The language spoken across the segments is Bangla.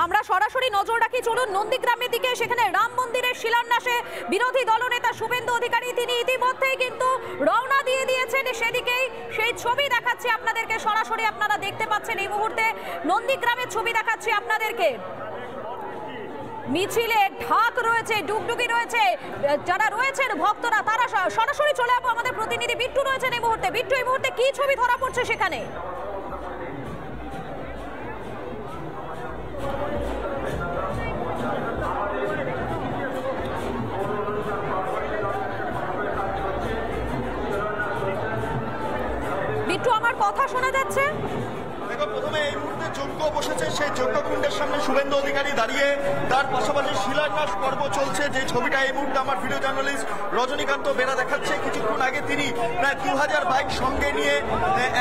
আমরা সরাসরি নজর রাখি, চলুন নন্দীগ্রামের দিকে। সেখানে রাম মন্দিরের শিলান্যাসে বিরোধী দলনেতা শুভেন্দু অধিকারী তিনি ইতিমধ্যেই কিন্তু রওনা দিয়ে দিয়েছেন সেদিকেই। সেই ছবি দেখাচ্ছি আপনাদেরকে সরাসরি, আপনারা দেখতে পাচ্ছেন এই মুহূর্তে নন্দীগ্রামের ছবি দেখাচ্ছি আপনাদেরকে। মিছিলে ঢাক রয়েছে, ডুগডুগি রয়েছে, যারা রয়েছেন ভক্তরা তারা সরাসরি চলে যাবো। আমাদের প্রতিনিধি বিট্টু রয়েছেন এই মুহূর্তে। বিট্টু, এই মুহূর্তে কি ছবি ধরা পড়ছে সেখানে? বিট্টু, আমার কথা শোনা যাচ্ছে? প্রথমে এই মুহূর্তে যজ্ঞ বসেছে, সেই যজ্ঞকুণ্ডের সামনে শুভেন্দু অধিকারী দাঁড়িয়ে, তার পাশাপাশি শিলান্যাস পর্ব চলছে। যে ছবিটা এই মুহূর্তে আমার ভিডিও জার্নালিস্ট রজনীকান্ত বেরা দেখাচ্ছে, কিছুক্ষণ আগে তিনি প্রায় 2000 বাইক সঙ্গে নিয়ে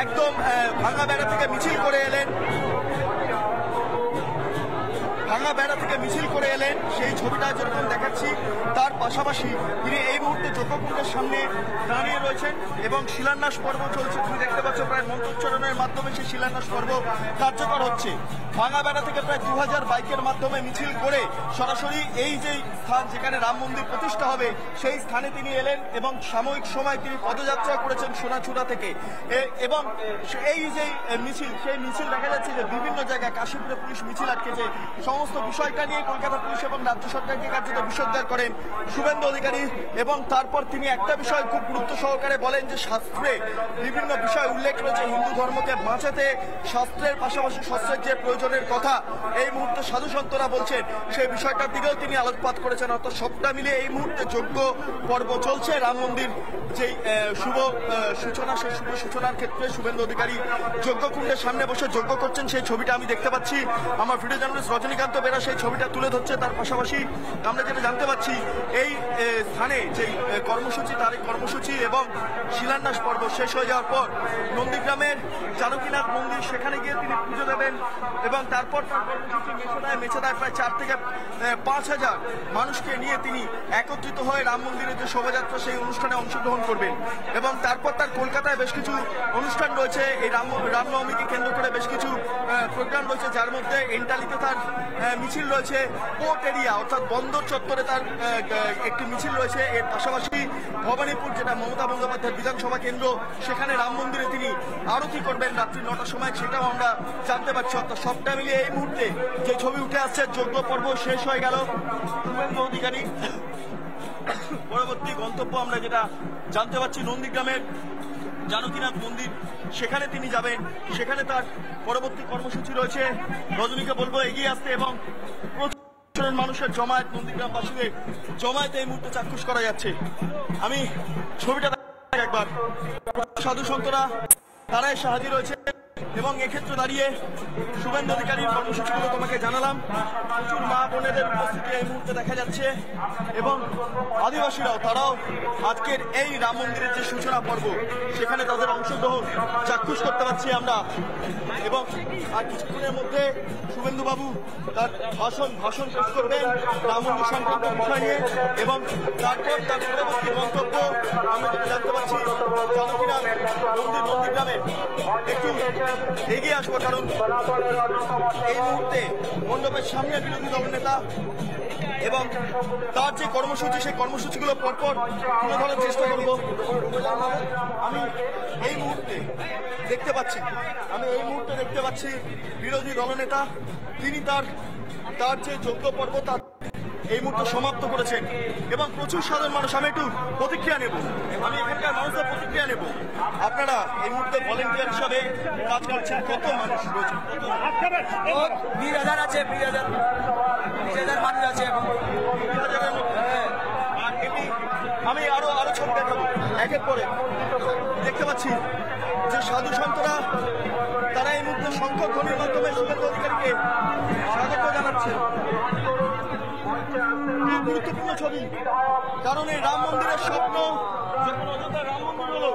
একদম ভাঙা বেড়া থেকে মিছিল করে এলেন। সেই ছবিটা যেরকম দেখাচ্ছি, তার পাশাপাশি তিনি এই মুহূর্তে যজ্ঞকুণ্ডের সামনে দাঁড়িয়ে রয়েছেন এবং শিলান্যাস পর্ব চলছে। তুমি দেখতে পাচ্ছ প্রায় মন্ত্রোচ্চারণের মাধ্যমে সেই শিলান্যাস পর্ব কার্যকর হচ্ছে। ভাঙা বেড়া থেকে প্রায় 2000 বাইকের মাধ্যমে মিছিল করে সরাসরি এই যে স্থান যেখানে রাম মন্দির প্রতিষ্ঠা হবে সেই স্থানে তিনি এলেন এবং সাময়িক সময় তিনি পদযাত্রা করেছেন সোনাচূড়া থেকে। এবং এই যে মিছিল, সেই মিছিল দেখা যাচ্ছে যে বিভিন্ন জায়গায় কাশীপুরে পুলিশ মিছিল আটকেছে। সমস্ত বিষয়টা নিয়ে কলকাতা পুলিশ এবং রাজ্য সরকারকে কার্যত বিষোদ্গার করেন শুভেন্দু অধিকারী। এবং তারপর তিনি একটা বিষয় খুব গুরুত্ব সহকারে বলেন যে শাস্ত্রে বিভিন্ন বিষয় উল্লেখ রয়েছে, হিন্দু ধর্মকে বাঁচাতে শাস্ত্রের পাশাপাশি শস্ত্রের যে প্রয়োজনের কথা এই মুহূর্তে সাধু সন্তরা বলছেন, সেই বিষয়টার দিকেও তিনি আলোকপাত করেছেন। অর্থাৎ সবটা মিলিয়ে এই মুহূর্তে যজ্ঞ পর্ব চলছে। রাম মন্দির যেই শুভ সূচনা, সেই শুভ সূচনার ক্ষেত্রে শুভেন্দু অধিকারী যজ্ঞকুণ্ডের সামনে বসে যজ্ঞ করছেন, সেই ছবিটা আমি দেখতে পাচ্ছি। আমার ভিডিও জার্নালিস্ট রজনীকান্ত বেরা সেই ছবিটা তুলে ধরছে। তার পাশাপাশি আমরা যেটা জানতে পাচ্ছি, এই স্থানে যেই কর্মসূচি, তার এই কর্মসূচি এবং শিলান্যাস পর্ব শেষ হয়ে যাওয়ার পর নন্দীগ্রামের জানকীনাথ মন্দির, সেখানে গিয়ে তিনি পুজো দেবেন এবং তারপর তার কর্মসূচি মেছেদায় প্রায় 4 থেকে 5000 মানুষকে নিয়ে তিনি একত্রিত হয়ে রাম মন্দিরের যে শোভাযাত্রা সেই অনুষ্ঠানে অংশগ্রহণ করবেন। এবং তারপর তার কলকাতায় বেশ কিছু অনুষ্ঠান রয়েছে। এই রামনবমীকে কেন্দ্র করে বেশ কিছু প্রোগ্রাম রয়েছে, যার মধ্যে এন্টালিতে তার মিছিল রয়েছে, পোর্ট এরিয়া অর্থাৎ বন্দর চত্বরে তার একটি মিছিল রয়েছে। এর পাশাপাশি ভবানীপুর, যেটা মমতা বন্দ্যোপাধ্যায়ের বিধানসভা কেন্দ্র, সেখানে রাম মন্দিরে তিনি আরতি করবেন রাত্রি 9টার সময়, সেটাও আমরা জানতে পারছি। অর্থাৎ সবটা মিলিয়ে এই মুহূর্তে যে ছবি উঠে আসছে, যজ্ঞ পর্ব শেষ হয়ে গেল। শুভেন্দু অধিকারী পরবর্তী গন্তব্য আমরা যেটা জানতে পারছি নন্দীগ্রামের জানকীনাথ মন্দির, সেখানে তিনি যাবেন। সেখানে তার পরবর্তী কর্মসূচি রয়েছে। রজনীকে বলবো এগিয়ে আসতে এবং মানুষের জমায়েত, নন্দীগ্রামবাসীদের জমায়েত এই মুহূর্তে চাক্ষুষ করা যাচ্ছে। আমি ছবিটা একবার, সাধু সন্তরা তারা এসে হাজির রয়েছে এবং এক্ষেত্রে দাঁড়িয়ে শুভেন্দু অধিকারীর কর্মসূচিগুলো তোমাকে জানালাম। প্রচুর মা বোনেদের উপস্থিতি এই মুহূর্তে দেখা যাচ্ছে এবং আদিবাসীরাও, তারাও আজকের এই রাম মন্দিরের যে সূচনা পর্ব, সেখানে তাদের অংশগ্রহণ চাক্ষুষ করতে পারছি আমরা। এবং আর কিছুক্ষণের মধ্যে শুভেন্দু বাবু তার ভাষণ পেশ করবেন রাম মন্দির সংক্রান্ত বিষয় নিয়ে এবং তারপর তার পরবর্তী গন্তব্য আমরা যেটা জানতে পারছি জানকীনাথ মন্দির, নন্দীগ্রামে একটু এগিয়ে আসবো, কারণ এই মুহূর্তে মণ্ডপের সামনে বিরোধী দল নেতা এবং তার যে কর্মসূচি, সেই কর্মসূচিগুলো পরপর তুলে ধরার চেষ্টা করবো। আমি এই মুহূর্তে দেখতে পাচ্ছি বিরোধী দলনেতা তিনি তার যে যজ্ঞ পর্ব তার এই মুহূর্তে সমাপ্ত করেছেন এবং প্রচুর সাধারণ মানুষ, আমি একটু প্রতিক্রিয়া নেব, আমি এখানকার মানুষের প্রতিক্রিয়া নেব। আপনারা এই মুহূর্তে ভলেন্টিয়ার হিসাবে কাজ করছেন, কত মানুষ রয়েছে? 20,000 আছে, 20,000 মানুষ আছে এবং 20,000-এর মধ্যে। আর এমনি আমি আরো ছবি দেখাবো একের পরে। দেখতে পাচ্ছি যে সাধু সন্তরা তারা এই মুহূর্তে শঙ্খ ধ্বনির মাধ্যমে শুভেন্দু অধিকারীকে স্বাগত জানাচ্ছে। গুরুত্বপূর্ণ ছবি, কারণ এই রাম মন্দিরের স্বপ্ন যখন অযোধ্যা রাম মন্দির হলো,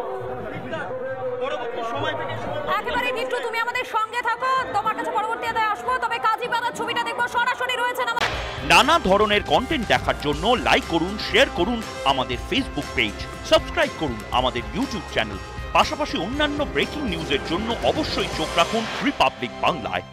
পরবর্তী সময় থেকে একেবারে বিট্টু, তুমি আমাদের সঙ্গে থাকো, তোমার কাছে পরবর্তী আসবো। তবে কাজীপাড়ার ছবিটা দেখবো, সরাসরি রয়েছেন আমাদের। নানা ধরনের কন্টেন্ট দেখার জন্য লাইক করুন, শেয়ার করুন আমাদের ফেসবুক পেজ, সাবস্ক্রাইব করুন আমাদের ইউটিউব চ্যানেল। পাশাপাশি অন্যান্য ব্রেকিং নিউজের জন্য অবশ্যই চোখ রাখুন রিপাবলিক বাংলায়।